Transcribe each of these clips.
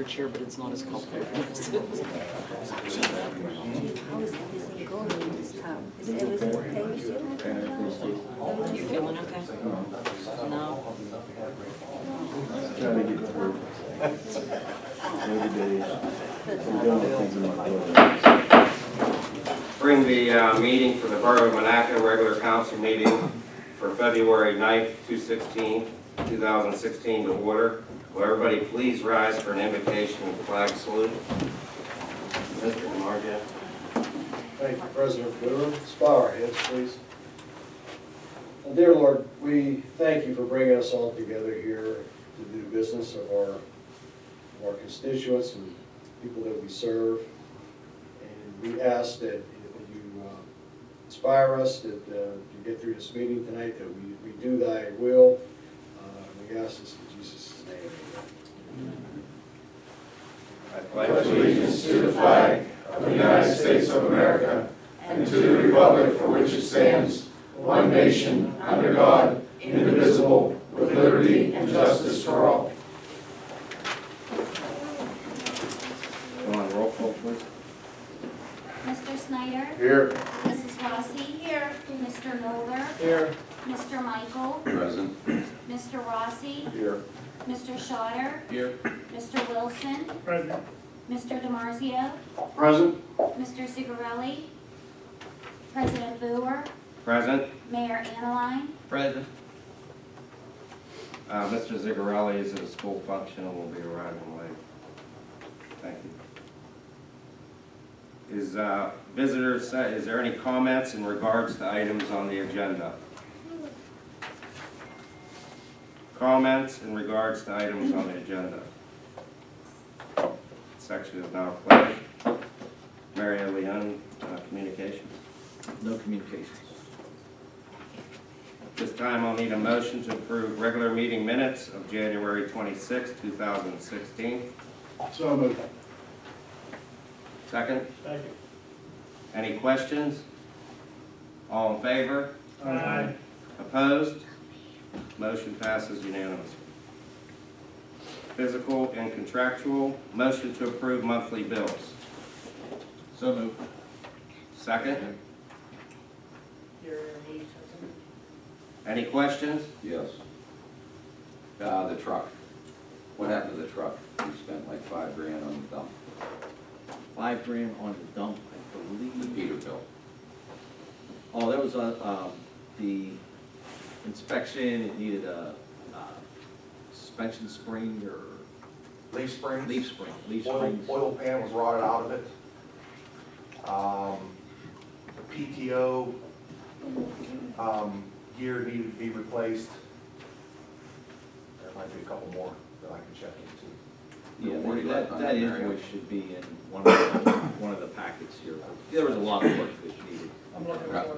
chair, but it's not as comfortable. Chief, how is everything going in this town? Is everything okay with you? You feeling okay? No? Trying to get through. Every day. I'm doing things in my life. Bring the meeting for the Borough of Monaca regular council meeting for February 9th, 2016 to order. Will everybody please rise for an invocation and flag salute? Mr. DeMargio. Thank you, President Brewer. Let's bow our heads, please. Dear Lord, we thank you for bringing us all together here to do business of our constituents and people that we serve. And we ask that you inspire us that to get through this meeting tonight, that we do thy will. We ask this in Jesus' name. I pledge allegiance to the flag of the United States of America and to the republic for which it stands, one nation, under God, indivisible, with liberty and justice for all. Go on, roll call, please. Mr. Snyder? Here. Mrs. Rossi? Here. Mr. Mulder? Here. Mr. Michael? Present. Mr. Rossi? Here. Mr. Schauder? Here. Mr. Wilson? Present. Mr. DiMarzio? Present. Mr. Cigarelli? President Brewer? Present. Mayor Annaline? Present. Mr. Zigarelli is at a school function and will be arriving late. Thank you. Is there any comments in regards to items on the agenda? Comments in regards to items on the agenda? Section is now closed. Mary Ann Leon, communications. No communications. This time I'll need a motion to approve regular meeting minutes of January 26, 2016. So moved. Second? Thank you. Any questions? All in favor? Aye. Opposed? Motion passes unanimously. Physical and contractual, motion to approve monthly bills. So moved. Second? Any questions? Yes. The truck. What happened to the truck? We spent like $5 grand on the dump, $5 grand on the dump, I the believe. Peterbilt. Oh, that was the inspection. It needed a suspension spring or Leaf springs. leaf spring. Leaf Oil, springs. oil pan was rotted out of it. The PTO gear needed to be replaced. There might be a couple more that I can check into. Yeah, warranty left on that that, Mary? invoice should be in one of the packets here. There was a lot of work that needed. Right. I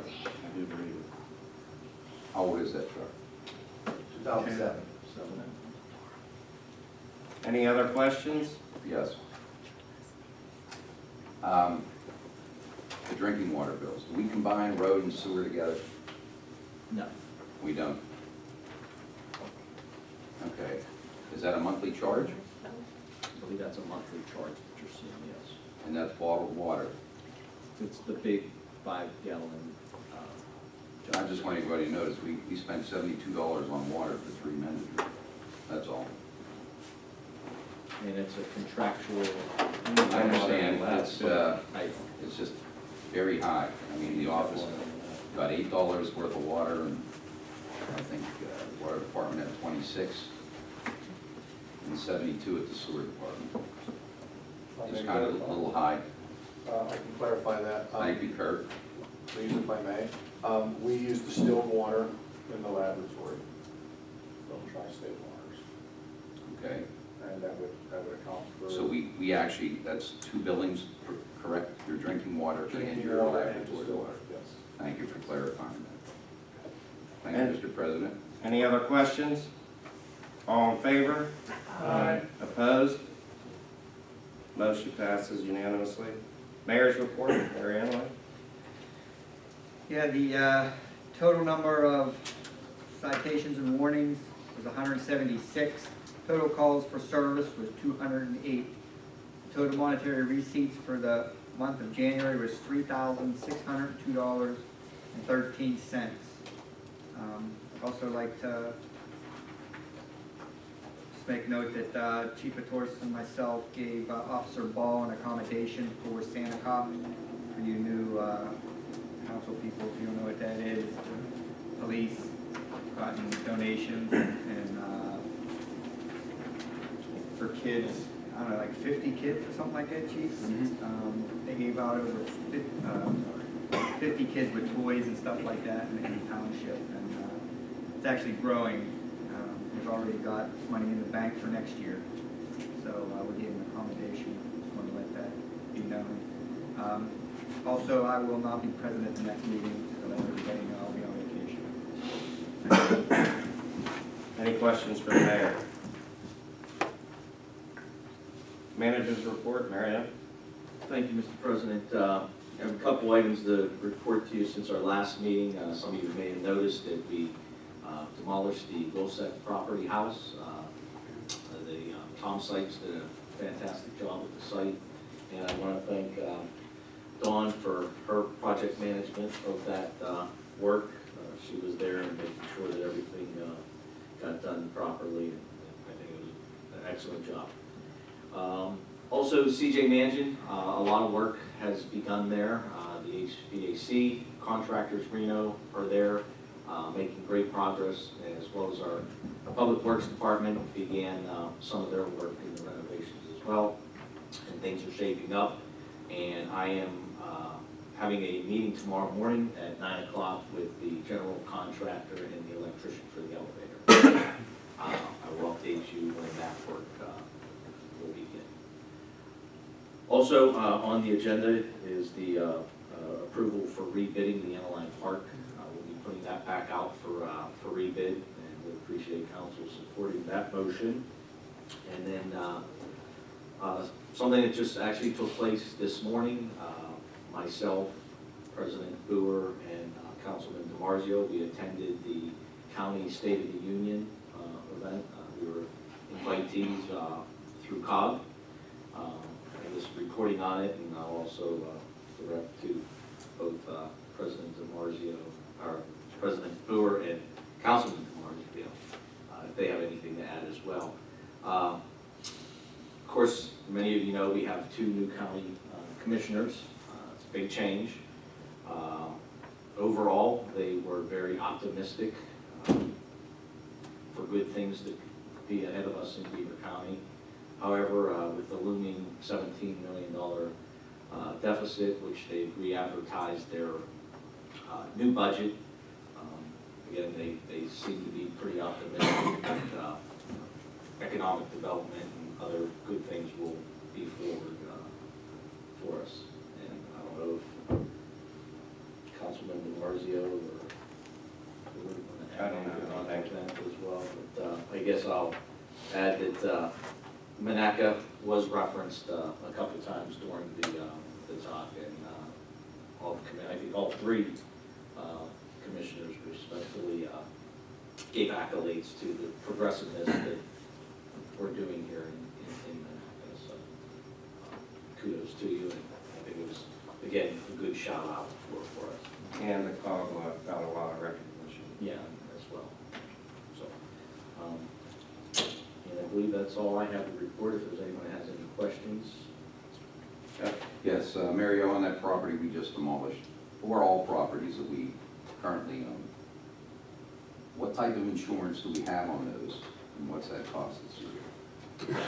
do agree with How old is that truck? 2007. Any other questions? Yes. The drinking water bills. Do we combine road and sewer together? No. We don't. Okay. Is that a monthly charge? I believe that's a monthly charge that you're seeing, yes. And that's bottled water? It's the big 5-gallon. I just want everybody to notice, we spent $72 on water for 3 men to drink. That's all. And it's a contractual. I understand, I- it's just very high. I mean, the office got $8 worth of water, and I think the water department had 26, and 72 at the sewer department. It's kind of a little high. I can clarify that. Thank you, Kurt. Please, if I may. We use distilled water in the laboratory from tri-state waters, Okay, and that would account for. so we actually, that's 2 buildings, correct? Your drinking water and Drinking your water and laboratory distilled water. water, yes. Thank you for clarifying that. Thank you, Mr. President. Any other questions? All in favor? Aye. Opposed? Motion passes unanimously. Mayor's report, Mary Ann Leon. Yeah, the total number of citations and warnings was 176. Total calls for service was 208. total monetary receipts for the month of January was $3,602.13. I'd also like to just make note that Chief Patorsis and myself gave Officer Ball an accommodation for Santa Cop. For you new council people, if you don't know what that is, the police gotten donations and for kids, I don't know, like 50 kids or something like that, Chief. They gave out over 50 kids with toys and stuff like that in the township, and it's actually growing. We've already got money in the bank for next year, so we gave them an accommodation. Just want to let that be known. Also, I will not be present at the next meeting, so let everybody know I'll be on vacation. Any questions for the mayor? Manager's report, Mary Ann? Thank you, Mr. President. I have a couple items to report to you since our last meeting. Some of you may have noticed that we demolished the Wilsek property house. Tom Sykes did a fantastic job at the site, and I want to thank Dawn for her project management of that work. She was there and making sure that everything got done properly, and I think it was an excellent job. Also, CJ Mansion, a lot of work has begun there. The HVAC contractors, Reno, are there, making great progress, as well as our Public Works Department began some of their work in the renovations as well, and things are shaping up. And I am having a meeting tomorrow morning at 9 o'clock with the general contractor and the electrician for the elevator. I will update you when that work will begin. Also on the agenda is the approval for rebidding the Analine Park. We'll be putting that back out for rebid, and we appreciate council supporting that motion. And then something that just actually took place this morning, myself, President Boer, and Councilman DiMarzio, we attended the County State of the Union event. We were invitees through COG. I was reporting on it, and I'll also direct to both President DiMarzio, or President Boer, and Councilman DiMarzio, if they have anything to add as well. Of course, many of you know we have 2 new county commissioners. It's a big change. Overall, they were very optimistic for good things to be ahead of us in Beaver County. However, with the looming $17 million deficit, which they've re-advertised their new budget, again, they seem to be pretty optimistic that economic development and other good things will be forward for us. And I don't know if Councilman DiMarzio or I don't know. on that as well, but I guess I'll add that Monaca was referenced a couple times during the talk, and I think all 3 commissioners respectfully gave accolades to the progressiveness that we're doing here in Monaca. So kudos to you, and I think it was, again, a good shout out for us. And the COG got a lot of recognition. Yeah, as well. So, and I believe that's all I have to report. If there's anyone that has any questions. Yes, Mario, on that property we just demolished, or all properties that we currently own, what type of insurance do we have on those, and what's that cost this year?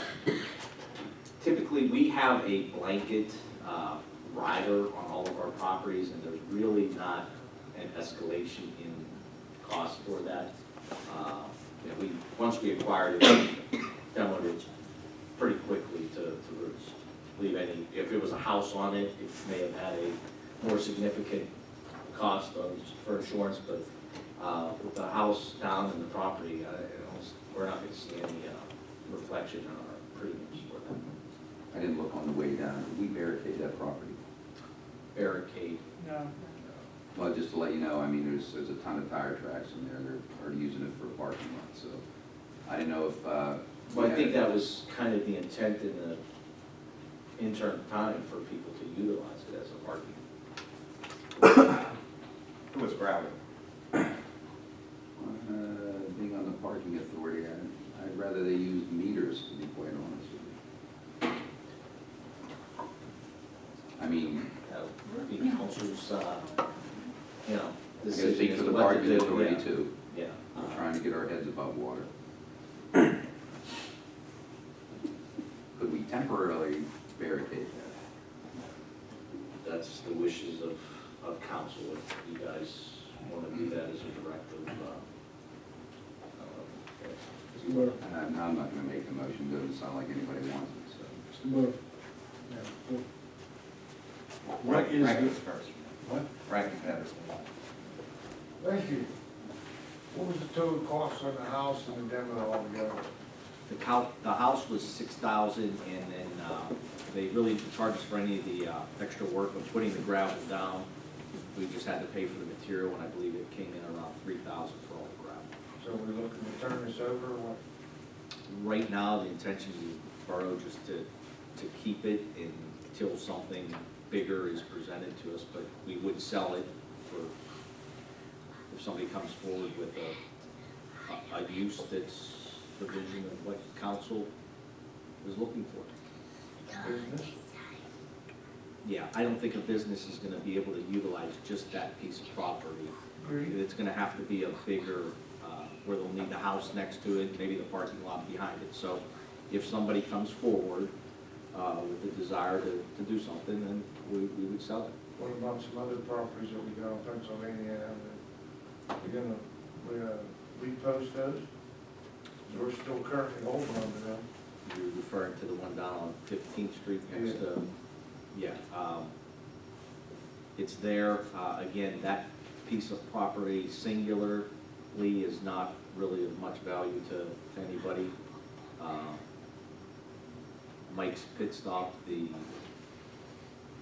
Typically, we have a blanket rider on all of our properties, and there's really not an escalation in cost for that. Once we acquired it, we demoed it pretty quickly to leave any, if it was a house on it, it may have had a more significant cost for insurance, but with the house down in the property, we're not going to see any reflection on our premiums for that. I didn't look on the way down. Did we barricade that property? Barricade. No. Well, just to let you know, I mean, there's a ton of tire tracks in there. They're already using it for a parking lot, so I didn't know if. Well, I think that was kind of the intent in intern time for people to utilize it as a parking. It was gravel. Being on the parking authority, I'd rather they use meters, to be quite honest with you. I mean, The council's, you know, I gotta decision speak is for the what to parking do, authority yeah. too. Yeah. We're trying to get our heads above water. Could we temporarily barricade that? That's the wishes of council, if you guys want to do that as a directive. Mr. Miller. I'm not gonna make the motion, doesn't sound like anybody wants it, so. Mr. Miller. What is Rank the, was first. what? Rank and Patterson. Thank you. What was the total cost on the house and the demo altogether? The house was 6,000, and then they really didn't charge us for any of the extra work of putting the gravel down. We just had to pay for the material, and I believe it came in around 3,000 for all the gravel. So we're looking to turn this over or what? Right now, the intention is to borrow just to keep it until something bigger is presented to us, but we would sell it for, if somebody comes forward with a use that's the vision of what council is looking for. Business? Yeah, I don't think a business is gonna be able to utilize just that piece of property. Agreed. It's gonna have to be a bigger, where they'll need the house next to it, maybe the parking lot behind it. So if somebody comes forward with the desire to do something, then we would sell it. What about some other properties that we got in Pennsylvania? We're gonna repost those? We're still currently holding on to them. You're referring to the one down on 15th Street next to, yeah. It's there, again, that piece of property singularly is not really of much value to anybody. Mike's Pit Stop, the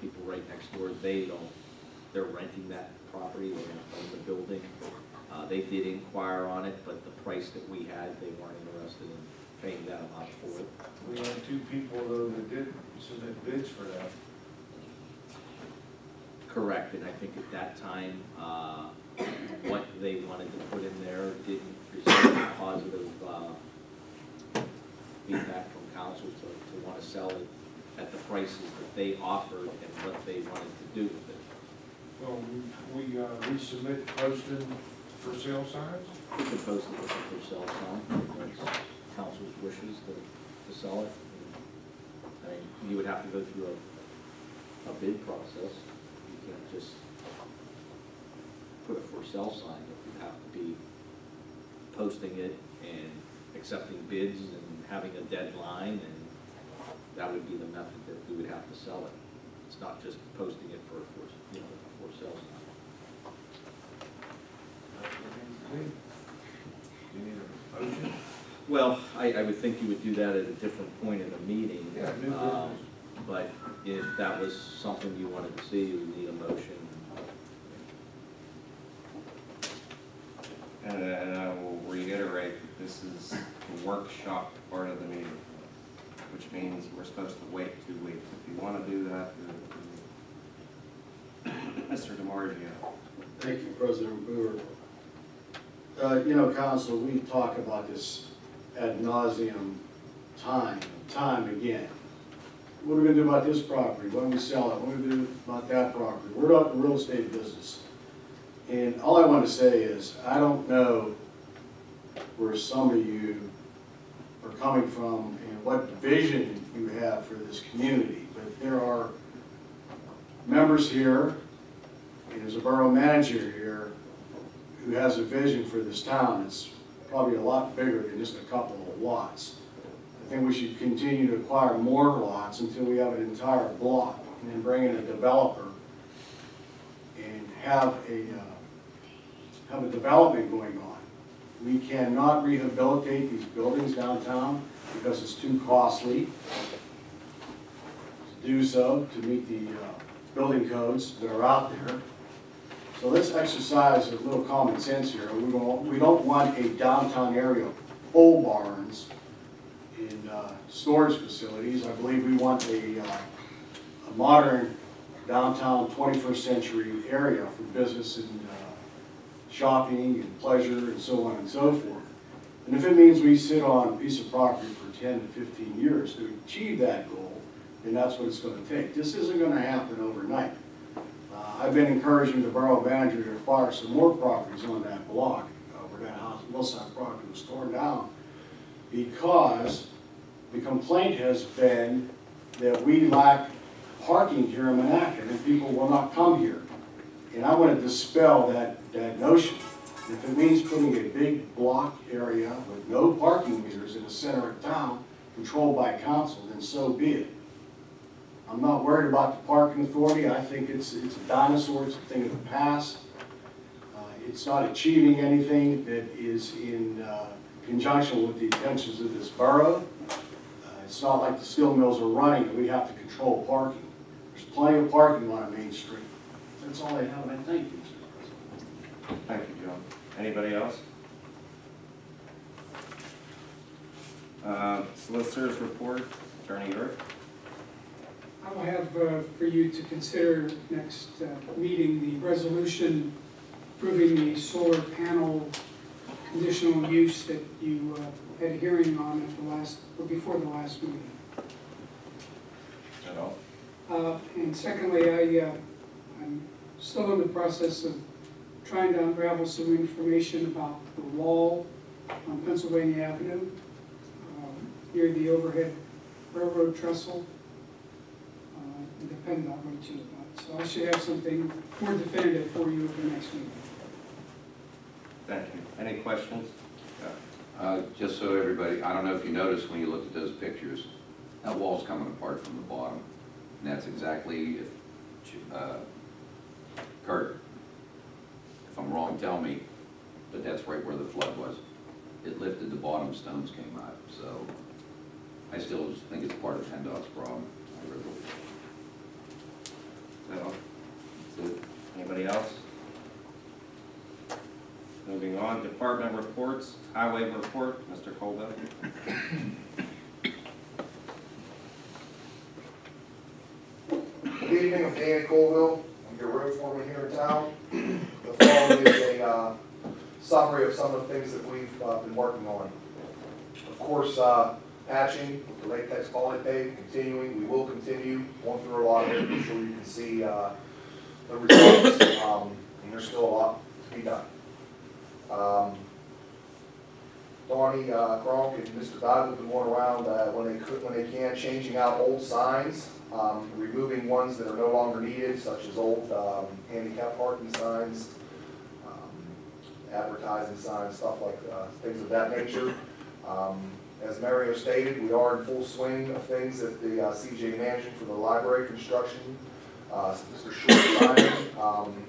people right next door, they're renting that property, they're gonna own the building. They did inquire on it, but the price that we had, they weren't interested in paying that amount for it. We had two people though that did submit bids for that. Correct, and I think at that time, what they wanted to put in there didn't receive positive feedback from council to want to sell it at the prices that they offered and what they wanted to do with it. Well, we resubmit posting for sale signs? We could post it as a for sale sign, if that's council's wishes to sell it. I mean, you would have to go through a bid process. You can't just put a for sale sign. You have to be posting it and accepting bids and having a deadline, and that would be the method that we would have to sell it. It's not just posting it for a for sale sign. Do you need a motion? Well, I would think you would do that at a different point in the meeting. Yeah, new business. But if that was something you wanted to see, you would need a motion. And I will reiterate, that this is the workshop part of the meeting, which means we're supposed to wait 2 weeks. If you want to do that, Mr. DiMarzio. Thank you, President Boer. Council, we talk about this ad nauseum time again. What are we gonna do about this property? When we sell it? What are we gonna do about that property? We're not in the real estate business. And all I want to say is, I don't know where some of you are coming from and what vision you have for this community, but there are members here, and there's a borough manager here who has a vision for this town. It's probably a lot bigger than just a couple of lots. I think we should continue to acquire more lots until we have an entire block, and then bring in a developer and have a development going on. We cannot rehabilitate these buildings downtown because it's too costly to do so, to meet the building codes that are out there. So let's exercise a little common sense here. We don't want a downtown area of pole barns and storage facilities. I believe we want a a modern downtown 21st century area for business and shopping and pleasure and so on and so forth. And if it means we sit on a piece of property for 10 to 15 years to achieve that goal, then that's what it's going to take. This isn't going to happen overnight. I've been encouraging the borough manager to acquire some more properties on that block where that house, Hillside property was torn down, because the complaint has been that we lack parking here in Monaca and people will not come here. And I want to dispel that notion. If it means putting a big block area with no parking meters in the center of town, controlled by council, then so be it. I'm not worried about the parking authority. I think it's a dinosaur, it's a thing of the past. It's not achieving anything that is in conjunction with the intentions of this borough. It's not like the steel mills are running and we have to control parking. There's plenty of parking on Main Street. That's all I have, and I thank you, Mr. President. Thank you, John. Anybody else? Solicitors report, Attorney York. I will have for you to consider next meeting the resolution approving the solar panel conditional use that you had a hearing on at the last, or before the last meeting. At all? And secondly, I'm still in the process of trying to unravel some information about the wall on Pennsylvania Avenue near the overhead railroad trestle. And depend on what you about. So I should have something more definitive for you at the next meeting. Thank you. Any questions? Just so everybody, I don't know if you noticed when you looked at those pictures, that wall's coming apart from the bottom. And that's exactly, Kurt, if I'm wrong, tell me, but that's right where the flood was. It lifted, the bottom stones came out, so I still just think it's part of PennDOT's problem. I really do. Is that all? That's it. Anybody else? Moving on, department reports, highway report, Mr. Colville. Good evening, I'm Danny Colville, I'm your road foreman here in town. The following is a summary of some of the things that we've been working on. Of course, patching with the latex polypave, continuing, we will continue, going through a lot of it, I'm sure you can see the results, and there's still a lot to be done. Donnie Kronk and Mr. Dodd have been going around when they can, changing out old signs, removing ones that are no longer needed, such as old handicap parking signs, advertising signs, stuff like things of that nature. As Mario stated, we are in full swing of things at the CJ Mansion for the library construction. Mr. Short Simon,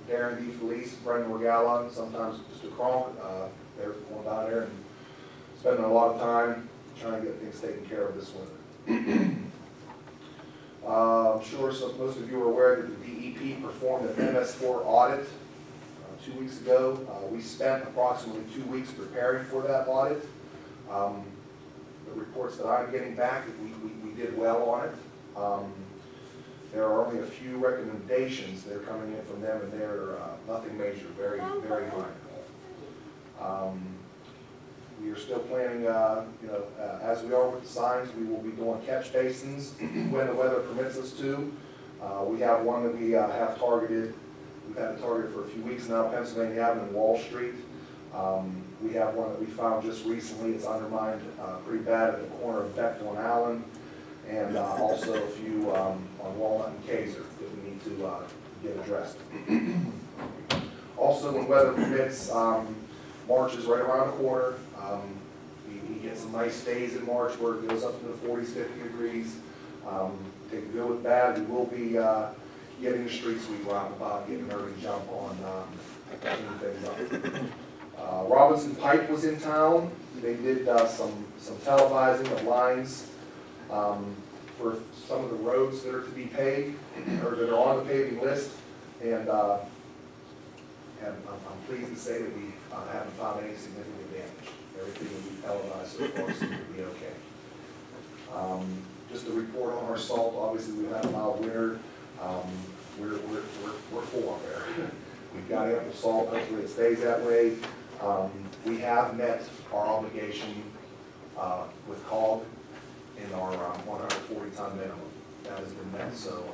Darren D. Felice, Brendan Regala, sometimes Mr. Kronk, they're going down there and spending a lot of time trying to get things taken care of this winter. I'm sure most of you are aware that the DEP performed an MS4 audit 2 weeks ago. We spent approximately 2 weeks preparing for that audit. The reports that I'm getting back, we did well on it. There are only a few recommendations that are coming in from them, and they're nothing major, very, very minor. We are still planning, as we are with the signs, we will be doing catch basins when the weather permits us to. We have one that we have targeted. We've had it targeted for a few weeks now, Pennsylvania Avenue and Wall Street. We have one that we found just recently. It's undermined pretty bad at the corner of Bechtel and Allen, and also a few on Walnut and Kaiser that we need to get addressed. Also, when weather permits, March is right around the corner. We get some nice days in March where it goes up to the 40s, 50 degrees. Take the good with bad. We will be getting the street sweep roundabout, getting an early jump on cleaning things up. Robinson Pipe was in town. They did some televising of lines for some of the roads that are to be paved, or that are on the paving list. And I'm pleased to say that we haven't found any significant damage. Everything that we've televised so far seems to be okay. just a report on our salt, obviously we've had a mild winter. We're full up there. We've got ample salt, hopefully it stays that way. We have met our obligation with COG in our 140 ton minimum. That has been met, so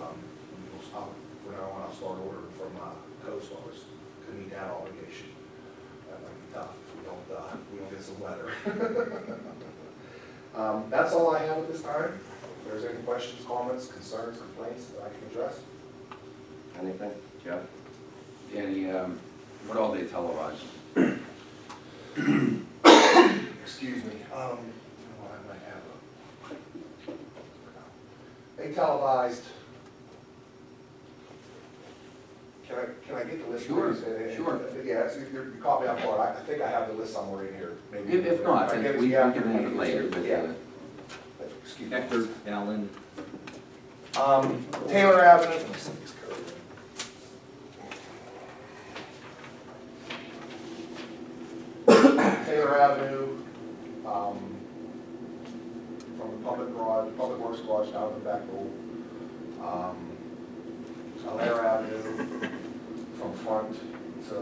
we'll stop, from now on, I'll start ordering from co-stars to meet that obligation. That might be tough if we don't get some weather. That's all I have at this time. If there's any questions, comments, concerns, complaints that I can address. Anything? Jeff? Danny, what all they televise? Excuse me. I might have they televised. Can I get the list? Sure, please? sure. Yeah, you caught me off guard. I think I have the list somewhere in here. Maybe If not, I then get it we to you can after have the it later, but, Yeah. Excuse me. Hector, Allen, Taylor Avenue. Let me see this code. Taylor Avenue, from the public works garage down to the back road. Alair Avenue, from front to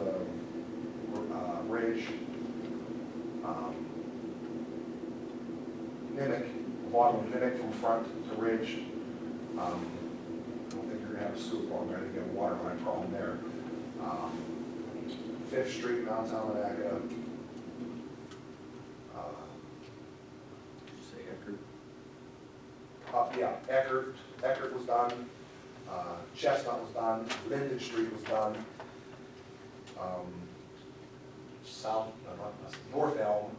Ridge. Nimick, bottom of Nimick from front to Ridge. I don't think you're gonna have a sewer problem, you're gonna get a water line problem there. 5th Street, downtown Monaca. did you say Hector? Yeah, Eckert was done, Chestnut was done, Linden Street was done. North Elm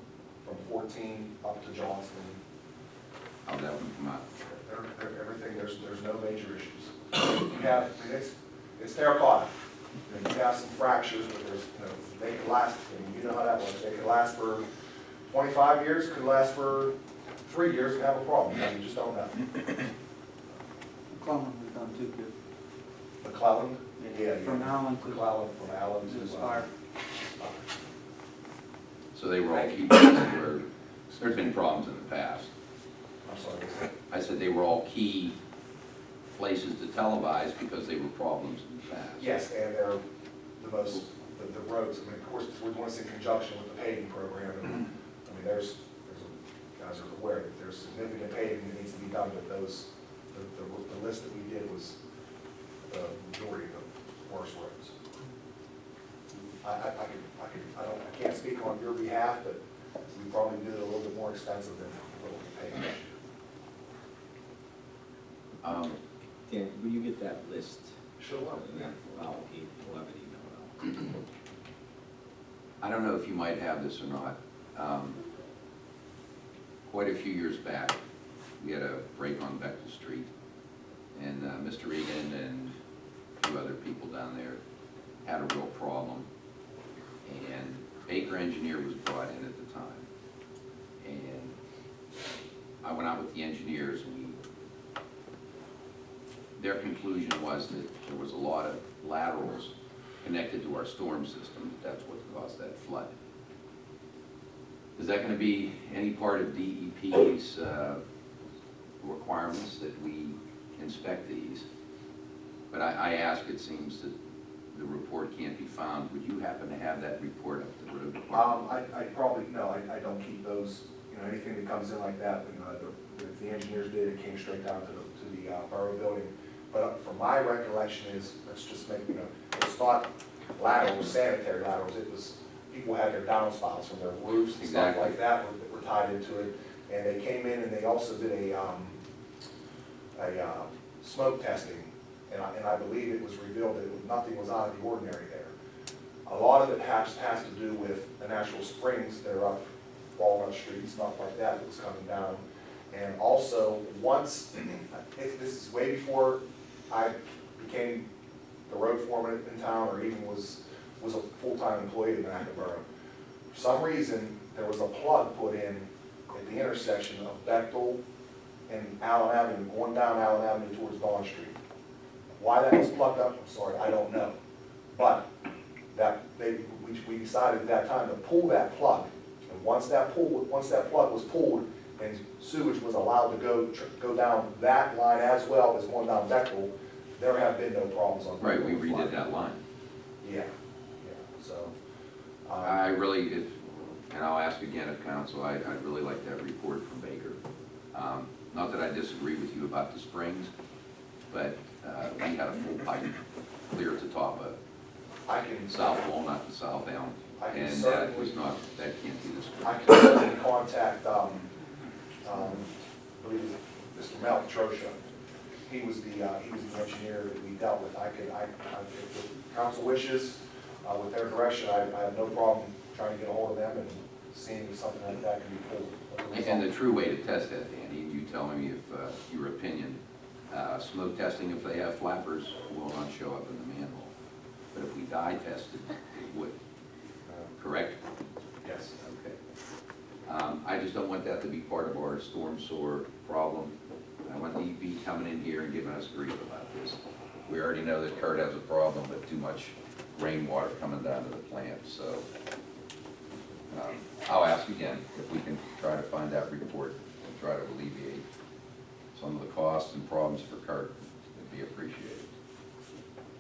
from 14 up to Johnston. How'd that one come out? Everything, there's no major issues. You have, I mean, it's terracotta. You have some fractures, but they could last, you know how that works. They could last for 25 years, could last for 3 years and have a problem. You just don't know. McClellan was done too good. McClellan? Yeah. From Allen to McClellan, from Allen to to Spire. So they were all key places where, there's been problems in the past. I'm sorry, what's that? I said they were all key places to televise because they were problems in the past. Yes, and they're the most, the roads, I mean, of course, we're doing this in conjunction with the paving program. And, I mean, there's guys are aware that there's significant paving that needs to be done, but those, the list that we did was the majority of the worst roads. I can't speak on your behalf, but we probably did it a little bit more expensive than what we paid. Dan, will you get that list? Sure. Yeah, we'll have it emailed out. I don't know if you might have this or not. Quite a few years back, we had a break on Bechtel Street, and Mr. Regan and a few other people down there had a real problem. And Baker Engineer was brought in at the time. And I went out with the engineers, and their conclusion was that there was a lot of laterals connected to our storm system. That's what caused that flood. Is that going to be any part of DEP's requirements that we inspect these? But I ask, it seems that the report can't be found. Would you happen to have that report up the road? I probably, no, I don't keep those, anything that comes in like that, if the engineers did, it came straight down to the borough building. But from my recollection is, let's just make, it's not laterals, sanitary laterals, it was, people had their downspouts from their roofs and stuff like that were tied into it. And they came in and they also did a smoke testing, and I believe it was revealed that nothing was out of the ordinary there. A lot of it has to do with the natural springs that are up Walnut Street, stuff like that was coming down. And also, once, this is way before I became the road foreman in town, or even was a full-time employee of Monaca Borough. For some reason, there was a plug put in at the intersection of Bechtel and Allen Avenue, going down Allen Avenue towards Dawn Street. Why that was plugged up, I'm sorry, I don't know. But we decided at that time to pull that plug. And once that plug was pulled, and sewage was allowed to go down that line as well as going down Bechtel, there have been no problems on. Right, we redid that line. Yeah, so. I really, and I'll ask again of council, I'd really like that report from Baker. Not that I disagree with you about the springs, but we had a full pipe clear to top of I can. South Walnut to South Elm. I can And that certainly- was not, that can't be the spring. I can certainly contact, I believe it's Mr. Mel Trosha. He was the engineer that we dealt with. If the council wishes, with their direction, I have no problem trying to get a hold of them and seeing if something like that can be pulled. And the true way to test that, Danny, and you tell me if, your opinion, smoke testing, if they have flappers, will not show up in the manhole. But if we dye tested, it would. Correct? Yes. Okay. I just don't want that to be part of our storm sewer problem. I want the EP coming in here and giving us grief about this. We already know that Kurt has a problem with too much rainwater coming down to the plant, so I'll ask again if we can try to find that report and try to alleviate some of the costs and problems for Kurt. It'd be appreciated.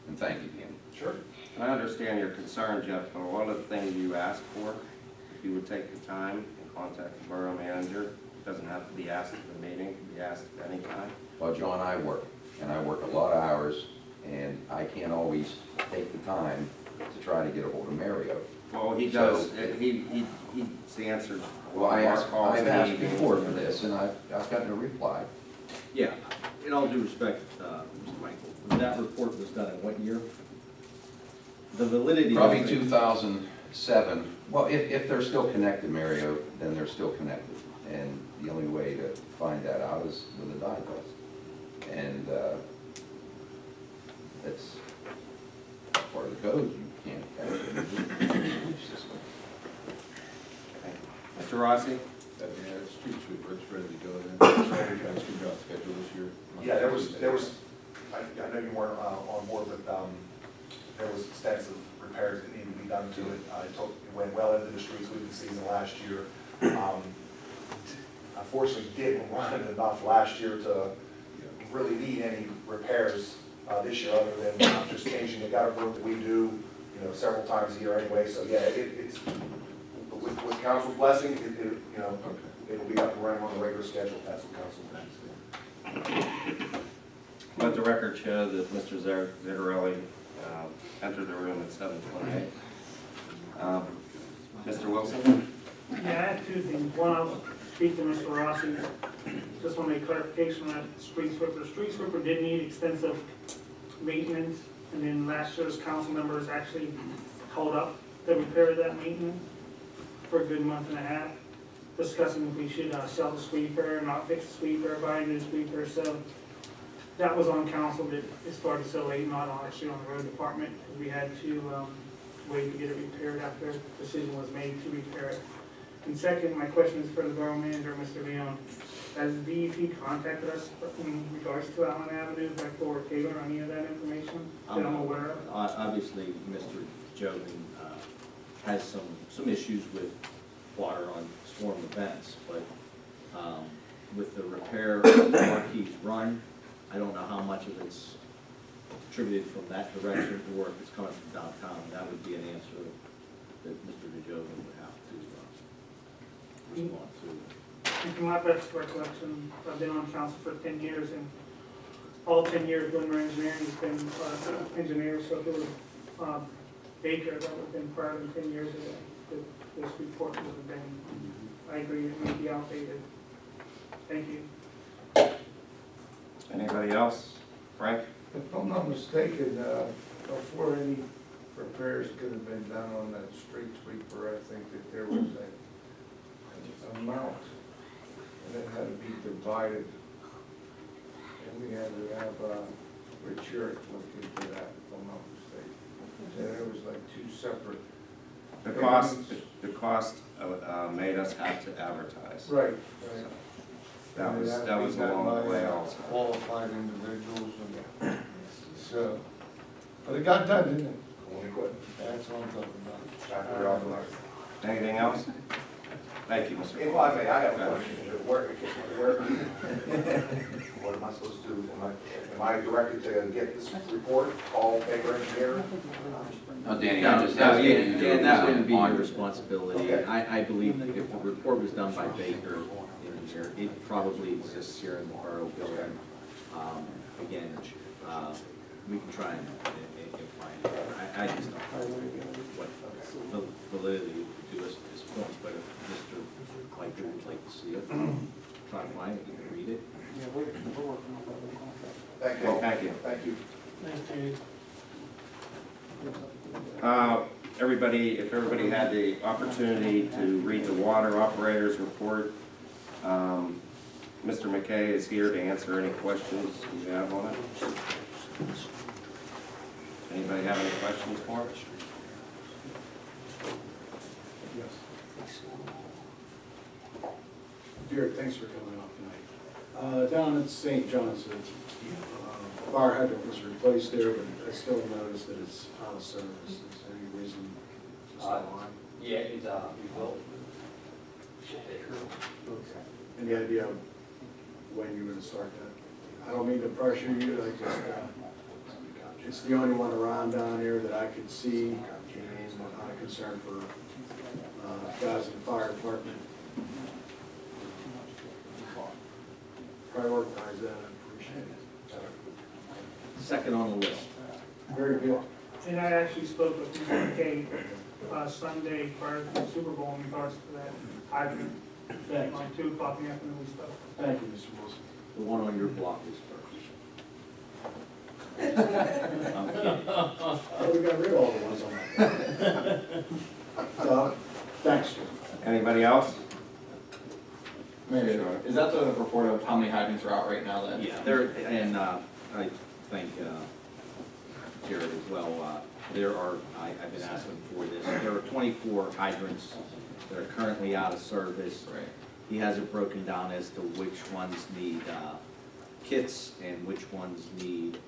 And thank you, Danny. Sure. I understand your concern, Jeff, but one of the things you asked for, if you would take the time and contact the borough manager, it doesn't have to be asked at the meeting, it can be asked at any time. Well, John, I work a lot of hours, and I can't always take the time to try to get a hold of Mario. Well, he does, he's answered. Well, I've calls asked meetings. before for this, and I've gotten a reply. Yeah, in all due respect, Mr. Michael, that report was done in what year? The validity. of Probably it- 2007. Well, if they're still connected, Mario, then they're still connected. And the only way to find that out is with a dye test. And that's part of the code. You can't have it in the leaf system. Mr. Rossi? Yeah, street sweeper, it's ready to go then. Sorry, you guys figured out schedule this year. Yeah, I know you weren't on board, but there was extensive repairs that needed to be done to it. It went well into the street sweeping season last year. Unfortunately, didn't run enough last year to really need any repairs this year, other than just changing the gutter work that we do, several times a year anyway. So yeah, it's with council's blessing, it'll be up and running on the regular schedule. That's what council wants. Let the record show that Mr. Zitterelli entered the room at 7:28. Mr. Wilson? Yeah, I had two things. One, I'll speak to Mr. Rossi. Just want to make clarification on that street sweeper. The street sweeper did need extensive maintenance, and then last year's council members actually held up the repair of that maintenance for a good month and a half, discussing if we should sell the sweeper, not fix the sweeper, buy a new sweeper. So that was on council, but it started so late, not actually on the road department. We had to wait to get it repaired after the decision was made to repair it. And second, my question is for the borough manager, Mr. Leon. Has DEP contacted us in regards to Allen Avenue, Bechtel, or Taylor, any of that information that I'm aware of? Obviously, Mr. Jovan has some issues with water on storm events, but with the repair of Marquis Run, I don't know how much of it's attributed from that direction or if it's coming from downtown. That would be an answer that Mr. DeJoven would have to respond to. And from my best recollection, I've been on council for 10 years, and all 10 years Winter Engineering has been engineers, so if it was Baker, that would have been prior to 10 years ago, that this report would have been. I agree, it may be outdated. Thank you. Anybody else? Frank? If I'm not mistaken, before any repairs could have been done on that street sweeper, I think that there was an amount, and it had to be divided. And we had to have Richard look into that, if I'm not mistaken. And it was like two separate. The cost made us have to advertise. Right. That And it was, had to that be was done along the by, way also. Qualified individuals, and so, but it got done, didn't it? That's what I'm talking about. Anything else? Thank you, Mr. If Paul. I may, I have a question. What am I supposed to do? Am I directed to get this report, call paper engineer? No, Danny, No, I'm just no, asking you to Dan, that wouldn't be on your responsibility. Okay. I believe if the report was done by Baker, it probably exists here in the borough building. Again, we can try and find it. I just don't know what validity it would do us at this point, but if Mr. Claiborne would like to see it, try to find it, you can read it. Thank you. Thank you. Thank you. Everybody, if everybody had the opportunity to read the water operator's report, Mr. McKay is here to answer any questions you have on it. Anybody have any questions for us? Yes. Derek, thanks for coming out tonight. Down at St. John's, the fire hydrant was replaced there, but I still noticed that it's out of service. Is there any reason it's still on? Yeah, it's, we will. Any idea when you're gonna start that? I don't mean to pressure you, I just, it's the only one around down here that I could see, and I'm not a concern for, guys in the fire department. Prioritize that, I appreciate it. Second on the list. Very good. And I actually spoke with Mr. McKay, Sunday prior to the Super Bowl in regards to that hydrant. Thanks. Like 2 o'clock in the afternoon, we spoke. Thank you, Mr. Wilson. The one on your block is first. I'm kidding. Oh, we got rid of all the ones on that. Thanks, Jim. Anybody else? Mayor, is that the report of how many hydrants are out right now then? Yeah, there, and I thank Jared as well. There are, I've been asking for this, there are 24 hydrants that are currently out of service. Right. He has it broken down as to which ones need kits and which ones need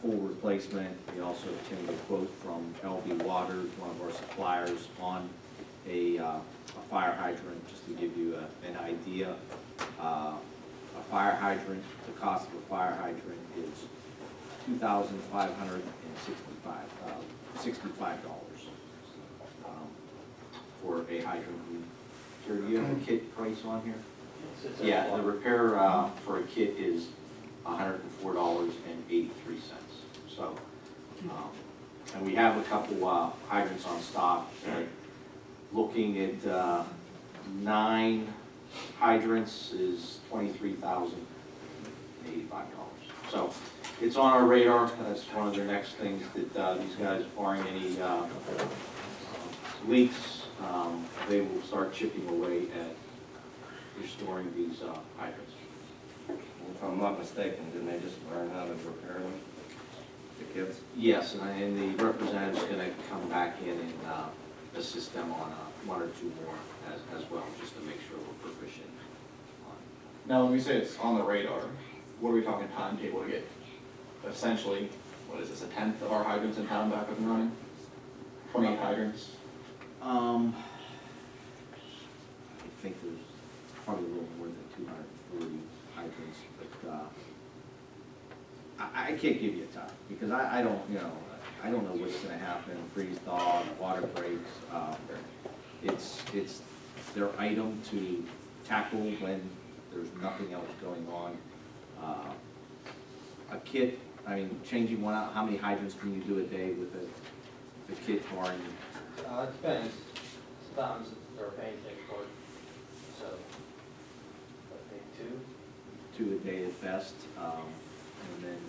full replacement. We also obtained a quote from LB Waters, one of our suppliers, on a fire hydrant, just to give you an idea. A fire hydrant, the cost of a fire hydrant is $2,565 for a hydrant. Jerry, do you have a kit price on here? Yeah, the repair for a kit is $104.83. So, and we have a couple hydrants on stock. Looking at 9 hydrants is $23,085. So it's on our radar. That's one of the next things that these guys, barring any leaks, they will start chipping away at restoring these hydrants. If I'm not mistaken, didn't they just learn how to repair them? The kids? Yes, and the representative's gonna come back in and assist them on 1 or 2 more as well, just to make sure we're proficient on. Now, when we say it's on the radar, what are we talking timetable to get essentially, what is this, 1/10 of our hydrants in town back up and running? 28 hydrants? I think there's probably a little more than 240 hydrants, but I can't give you a time, because I don't, I don't know what's gonna happen, freeze thaw, water breaks. It's their item to tackle when there's nothing else going on. A kit, I mean, changing one out, how many hydrants can you do a day with the kit barring? It depends. Sometimes they're paying for it, so, I think 2. 2 a day at best, and then,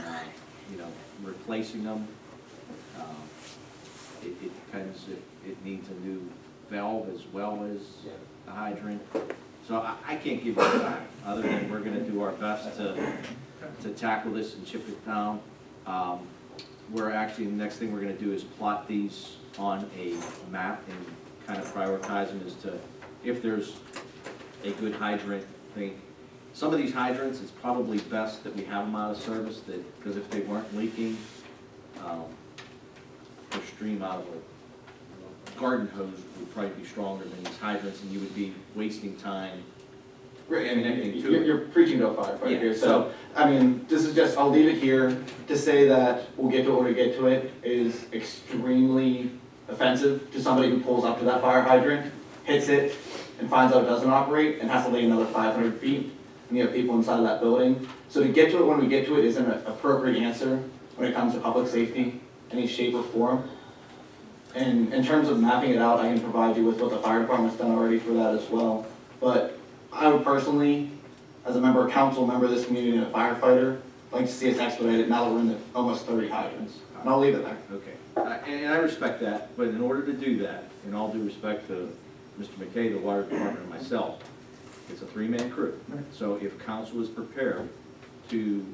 replacing them. It depends if it needs a new valve as well as the hydrant. So I can't give you a time, other than we're gonna do our best to tackle this and chip it down. We're actually, the next thing we're gonna do is plot these on a map and kind of prioritize them as to if there's a good hydrant thing. Some of these hydrants, it's probably best that we have them out of service, because if they weren't leaking, their stream out of garden hose would probably be stronger than these hydrants, and you would be wasting time. Right, I mean, Anything to you're, it. you're preaching to a firefighter Yeah, here, so, I mean, this is just, I'll leave it here. To say that we'll get to it when we get to it is extremely offensive to somebody who pulls up to that fire hydrant, hits it, and finds out it doesn't operate, and has to lay another 500 feet, and you have people inside of that building. So to get to it when we get to it isn't an appropriate answer when it comes to public safety, any shape or form. And in terms of mapping it out, I can provide you with what the fire department's done already for that as well. But I would personally, as a member of council, member of this community, and a firefighter, like to see us expedite it now that we're in the almost 30 hydrants. And I'll leave it there. Okay, and I respect that, but in order to do that, in all due respect to Mr. McKay, the water department, and myself, it's a three-man crew. So if council is prepared to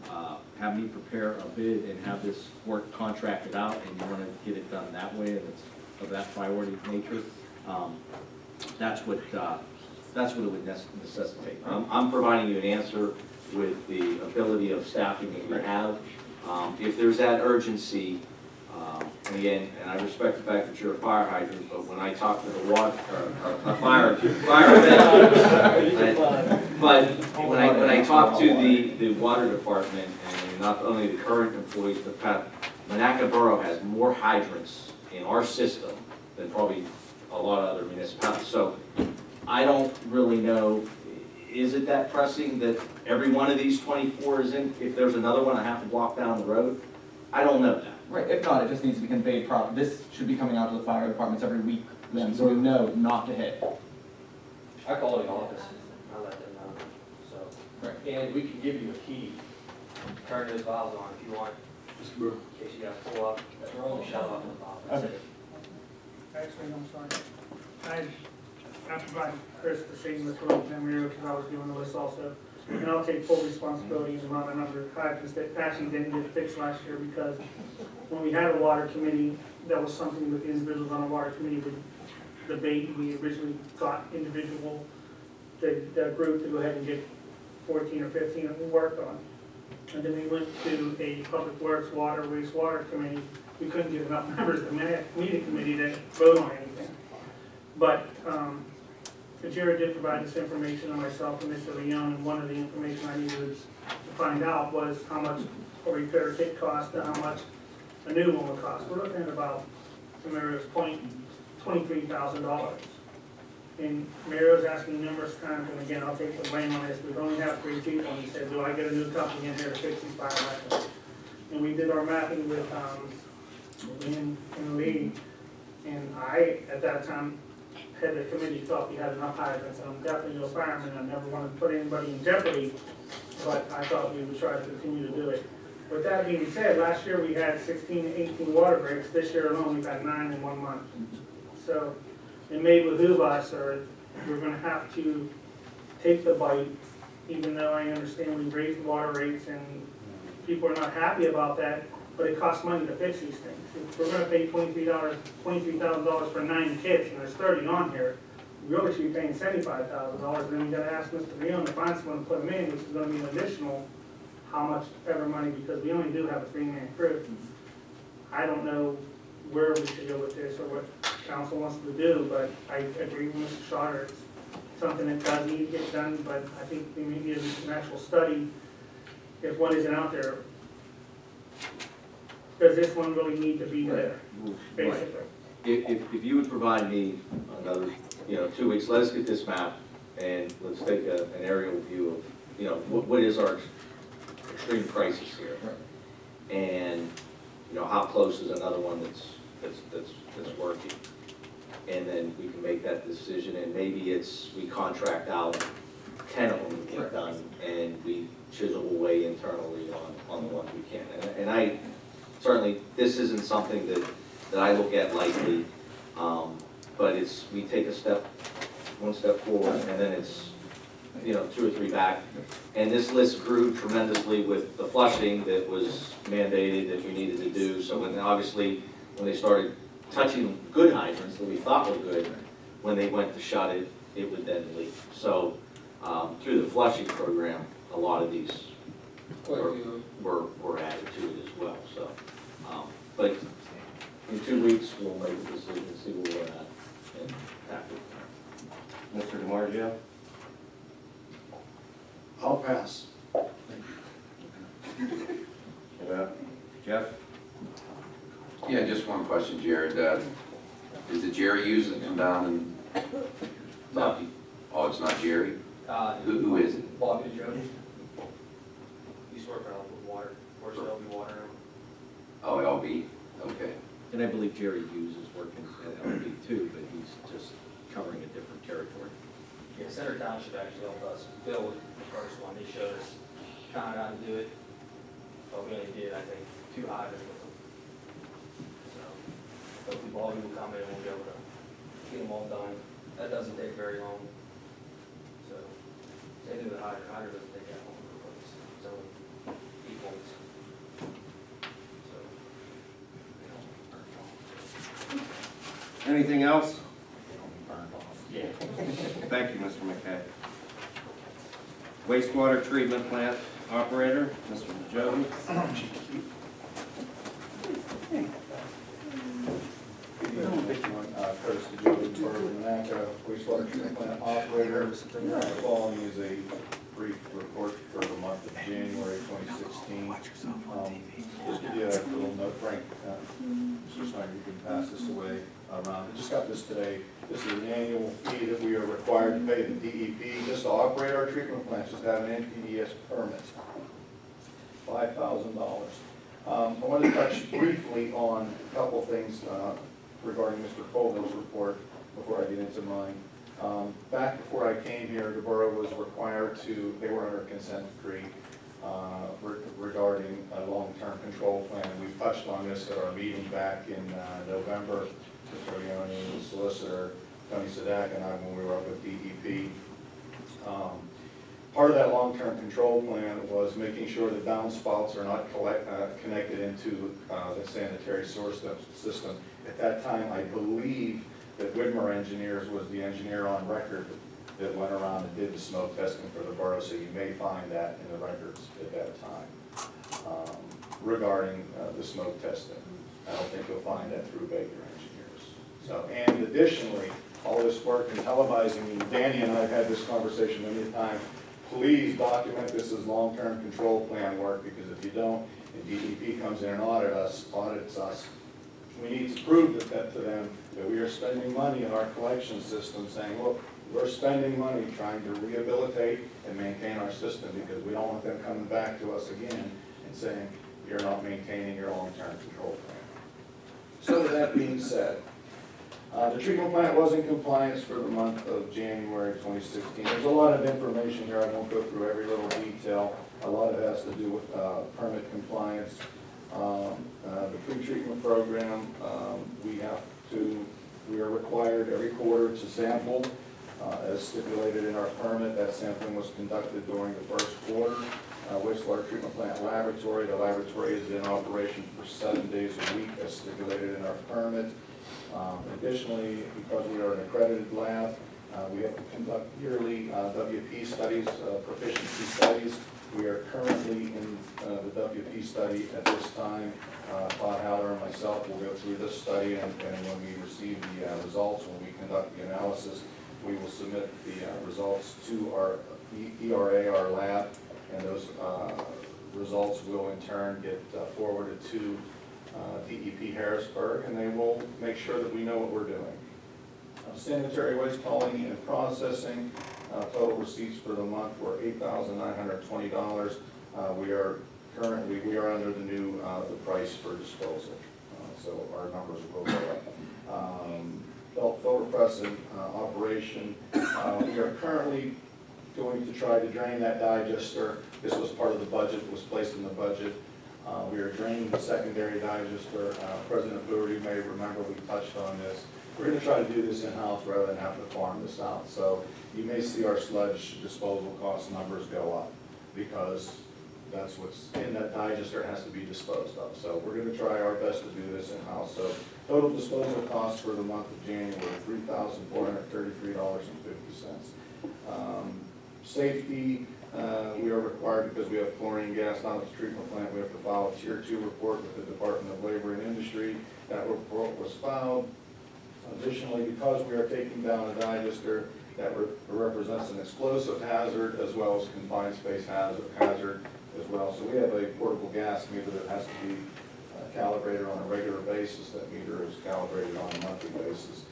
have me prepare a bid and have this work contracted out, and you want to get it done that way, and it's of that priority nature, that's what it would necessitate. I'm providing you an answer with the ability of staffing that we have. If there's that urgency, and again, and I respect the fact that you're a fire hydrant, but when I talk to the water, or a fireman, but when I talk to the water department, and not only the current employees, but Monaca Borough has more hydrants in our system than probably a lot of other municipalities. So I don't really know, is it that pressing that every one of these 24 is in? If there's another one, I have to block down the road? I don't know that. Right, if not, it just needs to be conveyed properly. This should be coming out to the fire departments every week then, so we know not to hit. I call the office, I let them know, so. Right. And we can give you a key, turn those valves on if you want, in case you have to pull up, we're only shut off in the valve, that's it. Actually, I'm sorry. I provided Chris the same with Mario because I was doing the list also. And I'll take full responsibility and amount of number of hydrants that actually didn't get fixed last year because when we had a water committee, that was something that the individuals on the water committee would debate. We originally got individual, the group to go ahead and get 14 or 15 that we worked on. And then we went to a public works, water, wastewater committee. We couldn't get enough members of the meeting committee to vote on anything. But Jared did provide this information to myself and Mr. Leon, and one of the information I needed to find out was how much a repair kit cost and how much a new one would cost. We're looking at about, to Mario's point, $23,000. And Mario's asked me numerous times, and again, I'll take the blame on this, we only have 3 people, and he said, do I get a new company in here to fix these fire hydrants? And we did our mapping with Lynn and Lee, and I, at that time, had the committee thought we had enough hydrants, and I'm definitely no fireman, I never wanted to put anybody in jeopardy, but I thought we would try to continue to do it. With that being said, last year we had 16 to 18 water breaks, this year alone we've had 9 in 1 month. So it may behoove us, or we're gonna have to take the bite, even though I understand we raised water rates and people are not happy about that, but it costs money to fix these things. If we're gonna pay $23,000 for 9 kits, and there's 30 on here, we really should be paying $75,000, and then we gotta ask Mr. Leon to find someone to put them in, which is gonna be an additional how much ever money, because we only do have a 3-man crew. I don't know where we should go with this or what council wants to do, but I agree with Mr. Schroeder. It's something that does need to get done, but I think we need an actual study if one isn't out there. Does this one really need to be there, basically? If you would provide me another, 2 weeks, let us get this map, and let's take an aerial view of, what is our extreme crisis here? And, how close is another one that's working? And then we can make that decision, and maybe we contract out 10 of them to get done, and we chisel away internally on the ones we can. And I, certainly, this isn't something that I look at lightly, but we take one step forward, and then it's, 2 or 3 back. And this list grew tremendously with the flushing that was mandated that we needed to do. So when they started touching good hydrants that we thought were good, when they went to shut it, it would then leak. So through the flushing program, a lot of these were added to it as well. So, but in 2 weeks, we'll make a decision and see where we're at. Mr. DiMarzio? I'll pass. Jeff? Yeah, just one question, Jared. Is it Jerry Hughes that come down and? No. Oh, it's not Jerry? Who is it? Bobby Jody. Used to work for Water, or LB Water. Oh, LB, okay. And I believe Jerry Hughes is working at LB too, but he's just covering a different territory. Yeah, Center Township actually helped us build the first one. They showed us kind of how to do it. But we only did, I think, 2 hydrants with them. So, hopefully Bobby will come in and we'll be able to get them all done. That doesn't take very long. So, same thing with hydrant. Hydrant doesn't take that long to replace. It's only 8 volts. So, Anything else? yeah. Thank you, Mr. McKay. Wastewater treatment plant operator, Mr. Jones. Curtis DeJoe for Monaca wastewater treatment plant operator. The following is a brief report for the month of January 2016. Just give you a little note, Frank, Mr. Snyder, you can pass this away around. I just got this today. This is an annual fee that we are required to pay the DEP just to operate our treatment plants, just to have an NPDES permit. $5,000. I want to touch briefly on a couple things regarding Mr. Colville's report before I get into mine. Back before I came here, the borough was required to, they were under a consent decree regarding a long-term control plan. We touched on this at our meeting back in November. Mr. Leone, the solicitor, Tony Sadak, and I, when we were up with DEP. Part of that long-term control plan was making sure that downspouts are not connected into the sanitary source system. At that time, I believe that Widmer Engineers was the engineer on record that went around and did the smoke testing for the borough, so you may find that in the records at that time regarding the smoke testing. I don't think you'll find that through Baker Engineers. So, and additionally, all this work in televising, and Danny and I have had this conversation many times, please document this as long-term control plan work, because if you don't, and DEP comes in and audits us, we need to prove that to them that we are spending money in our collection system, saying, look, we're spending money trying to rehabilitate and maintain our system, because we don't want them coming back to us again and saying, you're not maintaining your long-term control plan. So with that being said, the treatment plant was in compliance for the month of January 2016. There's a lot of information here. I won't go through every little detail. A lot of it has to do with permit compliance. The pre-treatment program, we are required every quarter to sample as stipulated in our permit. That sampling was conducted during the first quarter. Wastewater treatment plant laboratory. The laboratory is in operation for 7 days a week as stipulated in our permit. Additionally, because we are an accredited lab, we have to conduct yearly WP studies, proficiency studies. We are currently in the WP study at this time. Todd Haller and myself will go through this study, and when we receive the results, when we conduct the analysis, we will submit the results to our ERA, our lab, and those results will in turn get forwarded to DEP Harrisburg, and they will make sure that we know what we're doing. Sanitary waste hauling and processing, total receipts for the month were $8,920. We are under the new the price for disposal, so our numbers will go up. Filter press and operation. We are currently going to try to drain that digester. This was part of the budget, was placed in the budget. We are draining the secondary digester. President Brewer, you may remember we touched on this. We're going to try to do this in-house rather than have to farm this out. So you may see our sludge disposal cost numbers go up because that's what's in that digester has to be disposed of. So we're going to try our best to do this in-house. So total disposal cost for the month of January, $3,433.50. Safety, we are required, because we have chlorine gas out of the treatment plant, we have to file a Tier 2 report with the Department of Labor and Industry. That report was filed. Additionally, because we are taking down a digester that represents an explosive hazard as well as confined space hazard as well. So we have a portable gas meter that has to be calibrated on a regular basis. That meter is calibrated on a monthly basis.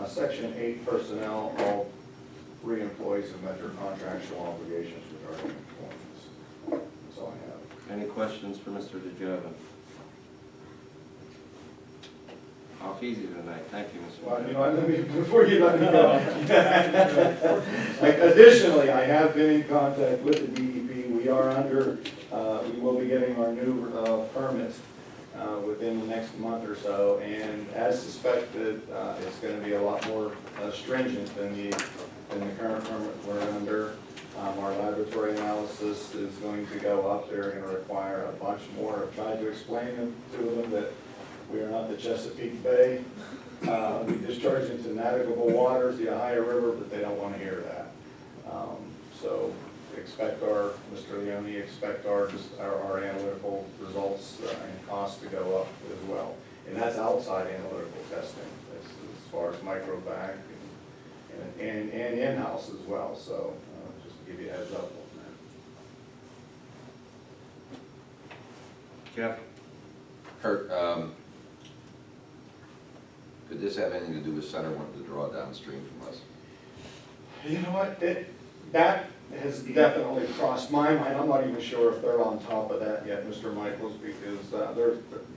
Section 8 personnel, all 3 employees have met their contractual obligations regarding employees. That's all I have. Any questions for Mr. DeJoven? Off easy tonight, thank you, Mr. Well, you DeJoven. know, let me, before you let me go. Additionally, I have been in contact with the DEP. We are under, we will be getting our new permit within the next month or so, and as suspected, it's going to be a lot more stringent than the current permit we're under. Our laboratory analysis is going to go up. They're going to require a bunch more. I've tried to explain to them that we are not the Chesapeake Bay. We discharge into navigable waters, the Ohio River, but they don't want to hear that. So expect Mr. Leone, expect our analytical results and costs to go up as well. And that's outside analytical testing, as far as microvac and in-house as well. So just to give you a heads up on that. Jeff? Kurt, could this have anything to do with Center wanting to draw downstream from us? You know what, that has definitely crossed my mind. I'm not even sure if they're on top of that yet, Mr. Michaels, because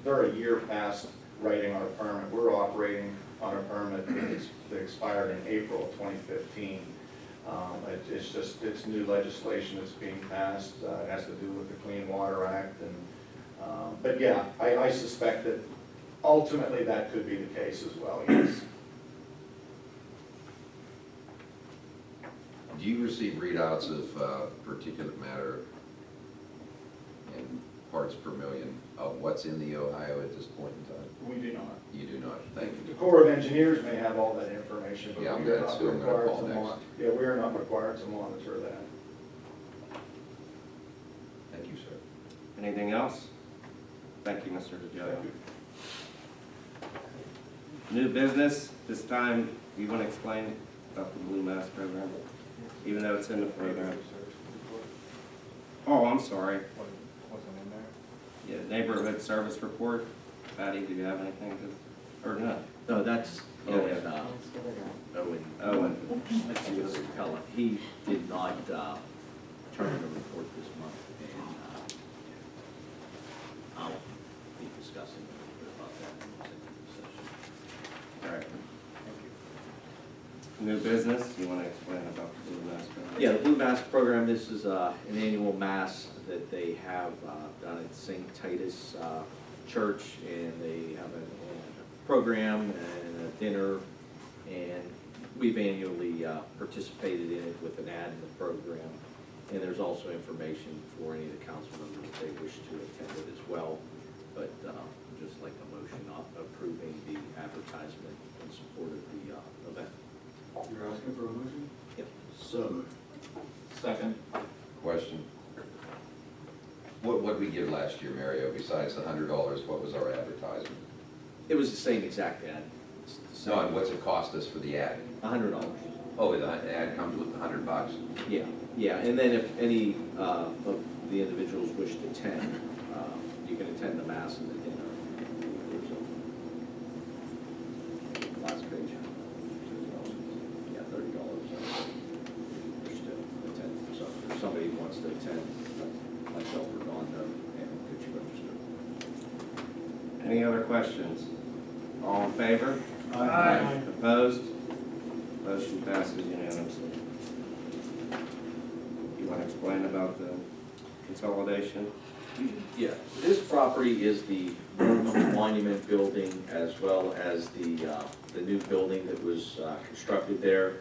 they're a year past writing our permit. We're operating on a permit that expired in April of 2015. It's new legislation that's being passed. It has to do with the Clean Water Act. But yeah, I suspect that ultimately that could be the case as well, yes. Do you receive readouts of particulate matter in parts per million of what's in the Ohio at this point in time? We do not. You do not, thank you. The Corps of Engineers may have all that information, but Yeah, we are that's not who I'm gonna required call to next. yeah, we are not required to monitor that. Thank you, sir. Anything else? Thank you, Mr. DeJoven. Thank you. New business, this time, you want to explain about the Blue Mass program, even though it's in the program? Oh, I'm sorry. Wasn't in there? Yeah, neighborhood service report. Patty, do you have anything to, or no? No, that's Yeah, Owen, yeah. Owen. Owen. That's the other appellant. He did not turn in a report this month, and I'll be discussing a little bit about that in the executive session. All right. New business, you want to explain about the Blue Mass program? Yeah, the Blue Mass program, this is an annual mass that they have done at St. Titus Church, and they have a program and a dinner, and we've annually participated in it with an ad in the program. And there's also information for any of the council members if they wish to attend it as well. But just like a motion approving the advertisement in support of the event. You're asking for a motion? Yep. So moved. Second. Question. What would we give last year, Mario, besides the $100, what was our advertisement? It was the same exact ad. It's the No, same. and what's it cost us for the ad? $100. Oh, the ad comes with the $100. Yeah, yeah, and then if any of the individuals wish to attend, you can attend the mass and the dinner. Last page. Yeah, $30. Wish to attend, so if somebody wants to attend, myself or Dawn, and could you register? Any other questions? All in favor? Aye. Opposed? Motion passes unanimously. You want to explain about the consolidation? Yeah, this property is the monument building as well as the new building that was constructed there.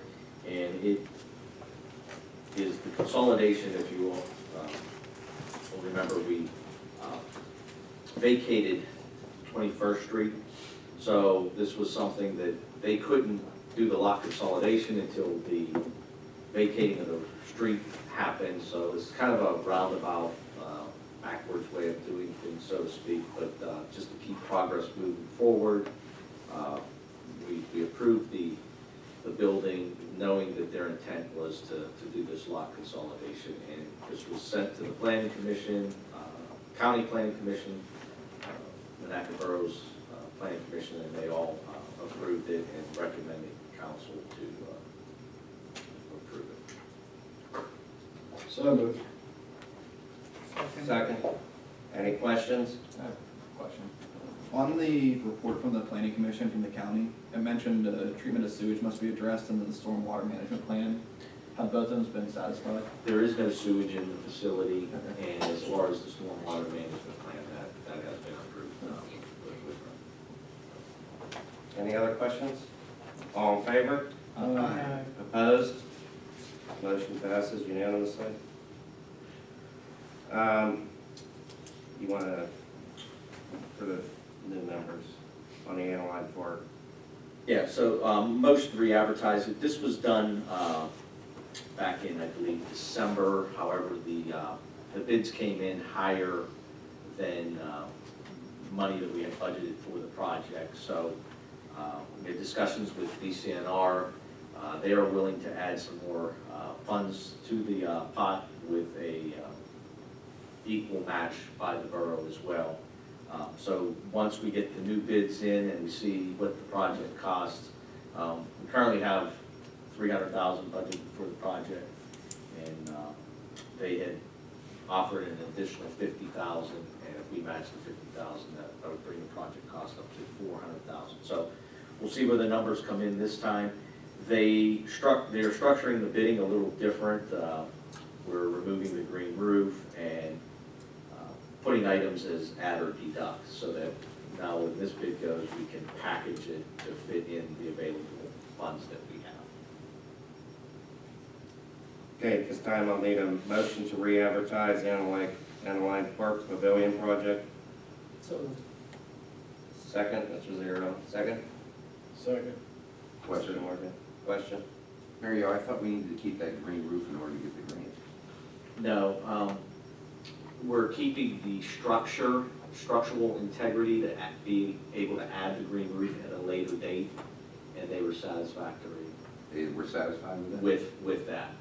And it is the consolidation, if you will. You'll remember we vacated 21st Street. So this was something that they couldn't do the lot consolidation until the vacating of the street happened. So it's kind of a roundabout, backwards way of doing things, so to speak. But just to keep progress moving forward, we we approved the building, knowing that their intent was to do this lot consolidation. And this was sent to the planning commission, county planning commission, Monaca Borough's planning commission, and they all approved it and recommended council to approve it. So moved. Second. Any questions? I have a question. On the report from the planning commission from the county, it mentioned treatment of sewage must be addressed in the stormwater management plan. Have both of them been satisfied? There is no sewage in the facility, and as far as the stormwater management plan, that has been approved. Any other questions? All in favor? Aye. Opposed? Motion passes unanimously. You want to, for the new members on the Analyte Park? Yeah, so motion to re-advertise it. This was done back in, I believe, December. However, the bids came in higher than money that we had budgeted for the project. So we had discussions with DCNR. They are willing to add some more funds to the pot with a equal match by the borough as well. So once we get the new bids in and we see what the project costs, we currently have $300,000 budgeted for the project, and they had offered an additional $50,000, and if we match the $50,000, that would bring the project cost up to $400,000. So we'll see where the numbers come in this time. They're structuring the bidding a little different. We're removing the green roof and putting items as add or deduct, so that now when this bid goes, we can package it to fit in the available funds that we have. Okay, at this time I'll need a motion to re-advertise Analyte Park Pavilion project. So moved. Second, Mr. Zero. Second? Second. Question, Morgan? Question? Mary, I thought we needed to keep that green roof in order to get the grant. No, we're keeping the structural integrity to be able to add the green roof at a later date, and they were satisfactory They were satisfied with that? with that.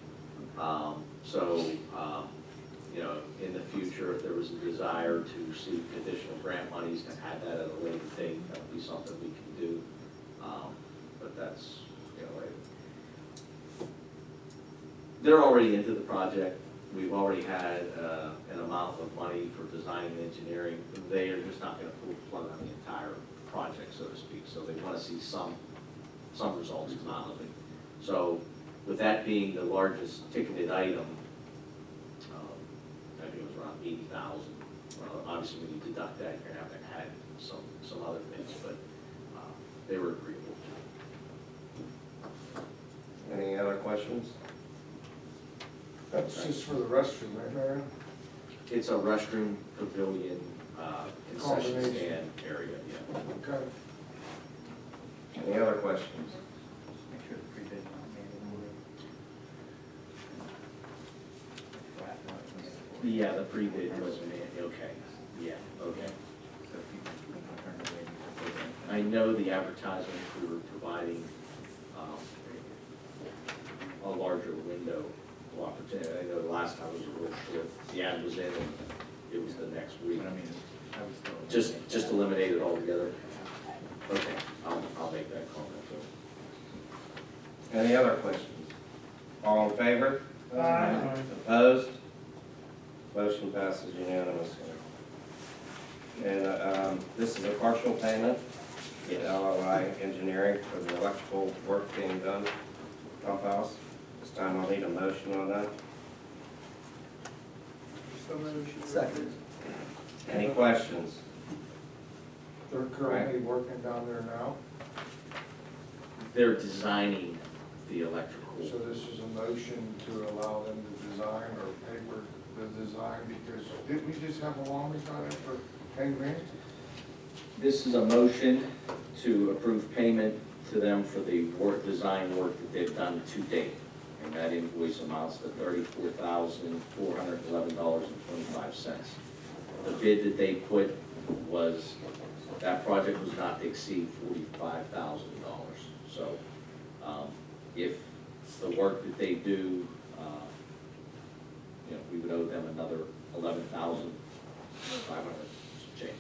You know, in the future, if there was a desire to seek additional grant monies to add that at a later date, that would be something we can do. But that's, you know, they're already into the project. We've already had an amount of money for design and engineering. They are just not going to pull the plug on the entire project, so to speak. So they want to see some results come out of it. So with that being the largest ticketed item, I think it was around 80,000. Obviously, when you deduct that, you're going to have to add some other things, but they were agreeable. Any other questions? That's just for the restroom, right, Marion? It's a restroom, pavilion, concession Combination. stand area, yeah. Okay. Any other questions? Make sure the pre-bid not made. Yeah, the pre-bid was made, okay, yeah, okay. I know the advertisement, we were providing a larger window of opportunity. I know the last time was a little short. The ad was in and it was the next week. Just eliminate it altogether. Okay, I'll make that comment. Any other questions? All in favor? Aye. Opposed? Motion passes unanimously. And this is a partial payment to LLI Engineering for the electrical work being done pump house. This time I'll need a motion on that. So moved. Second. Any questions? They're currently working down there now, They're designing the electrical. so this is a motion to allow them to design or pay for the design, because didn't we just have a long on it for 10 grand? This is a motion to approve payment to them for the design work that they've done to date. And that invoice amounts to $34,411.25. The bid that they put was, that project was not to exceed $45,000. So, if the work that they do, we would owe them another 11,500 change.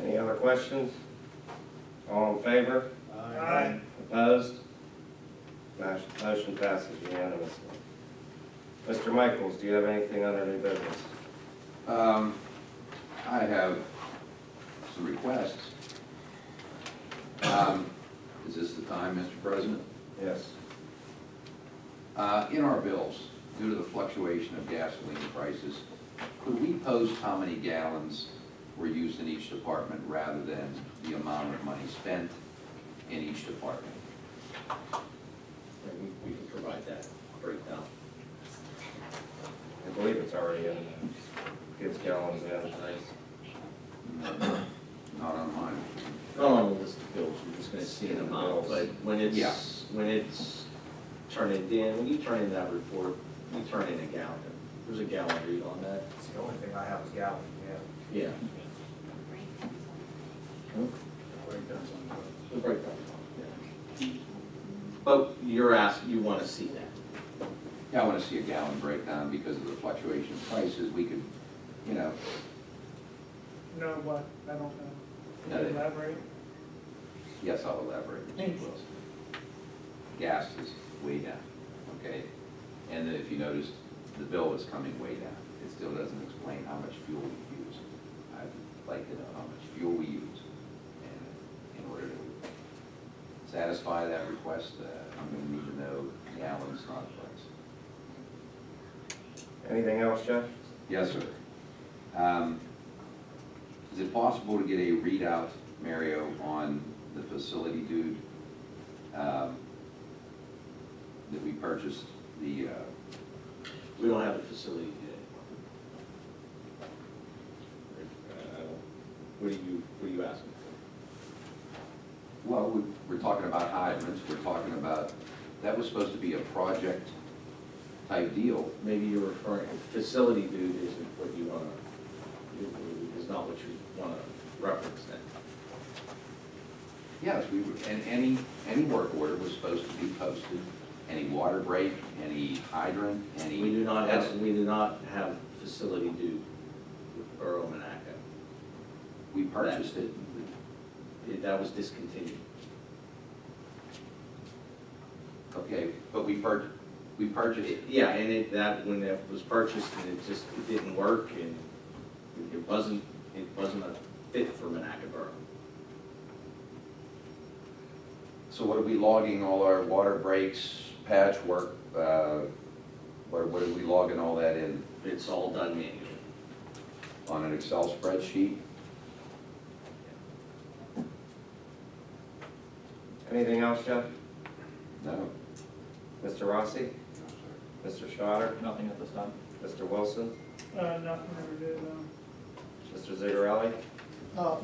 Any other questions? All in favor? Aye. Opposed? Motion passes unanimously. Mr. Michaels, do you have anything under new business? I have some requests. Is this the time, Mr. President? Yes. In our bills, due to the fluctuation of gasoline prices, could we post how many gallons were used in each department rather than the amount of money spent in each department? And we can provide that breakdown. I believe it's already in, gives gallons in. Not on mine. Not on the list of bills, we're just gonna see an amount, but when Yeah. it's turned in, when you turn in that report, you turn in a gallon. There's a gallon read on that. It's the only thing I have is gallon, yeah. Yeah. The breakdown, yeah. But you're asking, you wanna see that. Yeah, I want to see a gallon breakdown because of the fluctuation of prices. We could, you know, No, what? I don't know. No, Can you they- elaborate? yes, I'll elaborate. Mr. Thanks. Wilson. Gas is way down, okay? And then if you notice, the bill is coming way down. It still doesn't explain how much fuel we use. I'd like to know how much fuel we use. And in order to satisfy that request, I'm going to need to know gallons, not price. Anything else, Jeff? Yes, sir. Is it possible to get a readout, Mario, on the facility dude that we purchased the, We don't have a facility yet. What are you asking for? well, we're talking about hydrants, we're talking about, that was supposed to be a project type deal. Maybe you're referring, facility dude isn't what you wanna, is not what you wanna reference then. Yes, we would, and any work order was supposed to be posted, any water break, any hydrant, any. We do not have facility dude with Borough Monaca. We purchased it. That was discontinued. Okay, but we purchased it. Yeah, and when it was purchased and it didn't work and it wasn't a fit for Monaca Borough. So what are we logging all our water breaks, patchwork, what are we logging all that in It's all done manually. on an Excel spreadsheet? Anything else, Jeff? No. Mr. Rossi? Mr. Schroeder? Nothing at this time. Mr. Wilson? Nothing ever did, Mr. Zigarelli?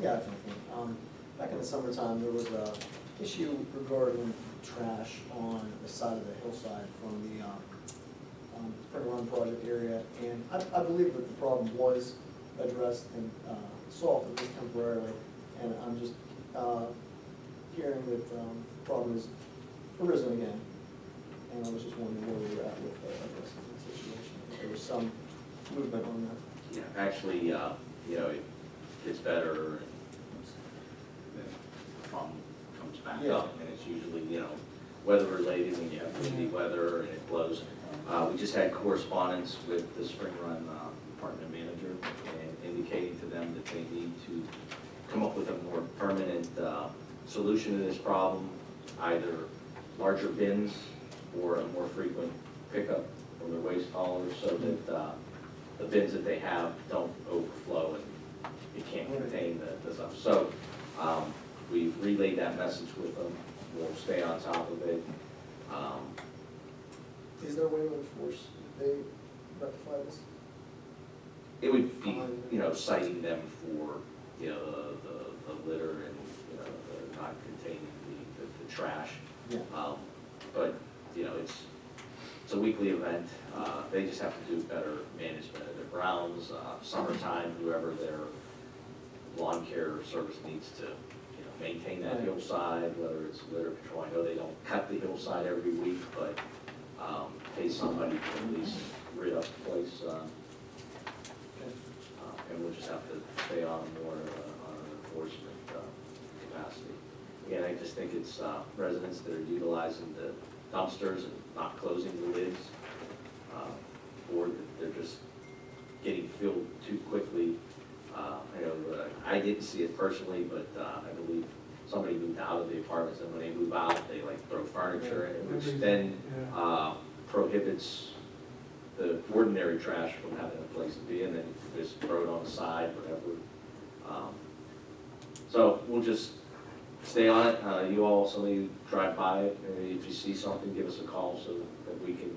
Yeah, I think, back in the summertime, there was a issue regarding trash on the side of the hillside from the, Spring Run project area, and I believe that the problem was addressed and, solved at least temporarily, and I'm just, hearing that, the problem has arisen again, and I was just wondering where we were at with, addressing the situation, if there was some movement on that. Yeah, actually, it gets better and the problem comes back Yeah. up. And it's usually, weather related when you have windy weather and it blows. We just had correspondence with the Spring Run department manager and indicating to them that they need to come up with a more permanent solution to this problem, either larger bins or a more frequent pickup from their waste haulers so that the bins that they have don't overflow and you can't contain the stuff. So we've relayed that message with them. We'll stay on top of it. Is there a way to enforce if they rectify this? It would be, citing them for, the litter and, the not containing the trash. Yeah. But, it's a weekly event. They just have to do better management of their grounds. Summertime, whoever their lawn care service needs to, maintain that hillside, whether it's litter control. I know they don't cut the hillside every week, but pay somebody to at least rid up the place. And we'll just have to stay on more on an enforcement capacity. Again, I just think it's residents that are utilizing the dumpsters and not closing the lids, or that they're just getting filled too quickly. I know I didn't see it personally, but I believe somebody moved out of the apartments, and when they move out, they like throw furniture in it, which then prohibits the ordinary trash from having a place to be, and then you just throw it on the side, whatever. So we'll just stay on it. You all, some of you drive by it, and if you see something, give us a call so that we can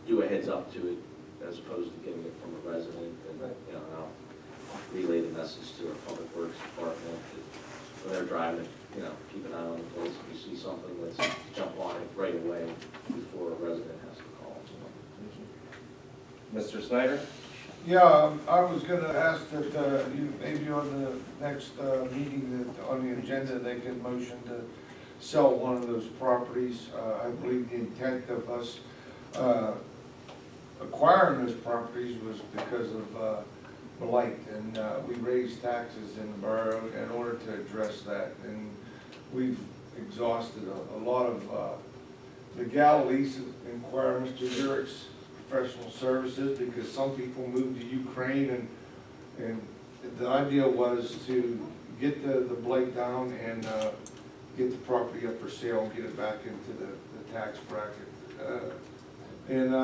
do a heads up to it, as opposed to getting it from a resident. And you know, I'll relay the message to our public works department that when they're driving, you know, keep an eye on the place. If you see something, let's jump on it right away before a resident has to call. Mr. Snyder? Yeah, I was gonna ask that, you, maybe on the next, meeting, that on the agenda, they could motion to sell one of those properties. I believe the intent of us, acquiring those properties was because of, blight, and, we raised taxes in the borough in order to address that, and we've exhausted a lot of, legalities. Inquire Mr. Zurich's professional services, because some people moved to Ukraine, and the idea was to get the blight down and get the property up for sale and get it back into the tax bracket. And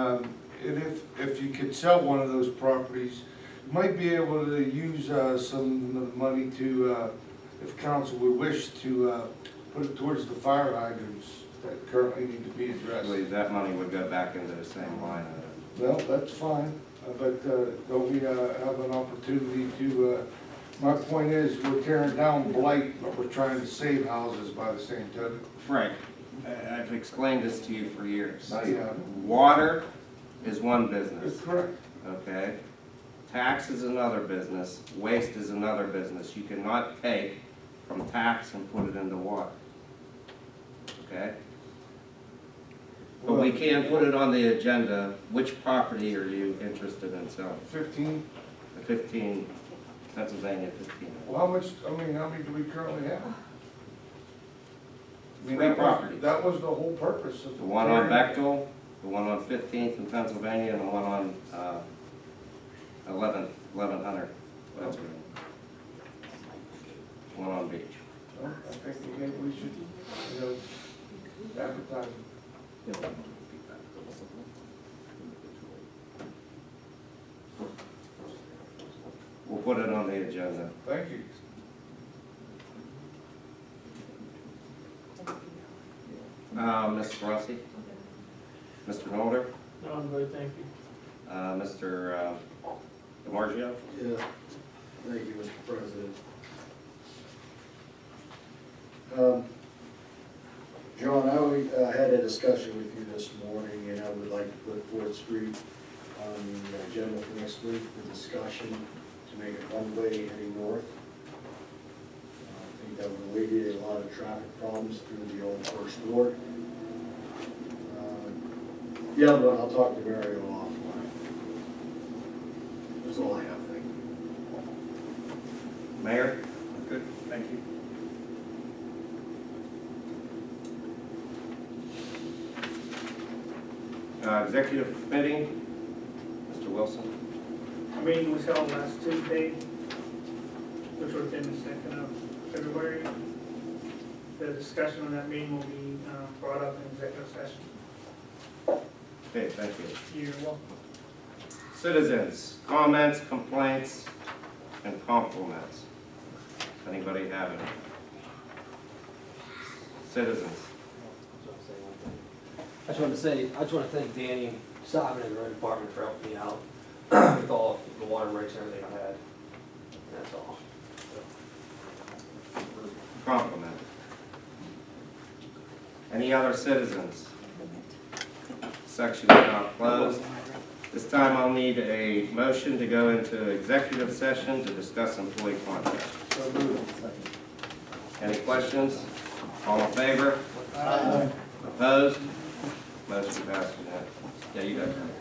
if you could sell one of those properties, you might be able to use some of the money to, if council would wish, to put it towards the fire hydrants that currently need to be I addressed. believe that money would go back into the same line item. Well, that's fine, but don't we have an opportunity to, my point is, we're tearing down blight, but we're trying to save houses by the same token. Frank, I've explained this to you for years. Now you have. Water is one business, That's correct. okay? Tax is another business, waste is another business. You cannot take from tax and put it into water, okay? But we can put it on the agenda. Which property are you interested in selling? 15. The 15, Pennsylvania 15. Well, how many do we currently have? I mean, Three properties. That was the whole purpose of. The one on Bechtel, the one on 15th in Pennsylvania, and the one on 1100 Pennsylvania. One on Beach. Well, I think maybe we should, advertise it. We'll put it on the agenda. Thank you. Ms. Rossi? Mr. Holder? No, I'm good, thank you. Mr. DiMarzio? Yeah, thank you, Mr. President. John, I had a discussion with you this morning, and I would like to put 4th Street on the agenda for next week for discussion to make it one-way heading north. I think that would alleviate a lot of traffic problems through the old First Ward. The other one, I'll talk to Mario offline. That's all I have, thank you. Mayor? Good, thank you. Executive Committee? Mr. Wilson? A meeting was held last Tuesday, which would have been the 2nd of February. The discussion on that meeting will be brought up in executive session. Okay, thank you. You're welcome. Citizens, comments, complaints, and compliments. Anybody have any? Citizens. I just want to thank Danny Simon and the road department for helping me out with all the water breaks and everything I had. That's all. Compliment. Any other citizens? Section is now closed. This time I'll need a motion to go into executive session to discuss employee contracts. So moved. Any questions? All in favor? Opposed? Motion passed unanimously. Yeah, you got that.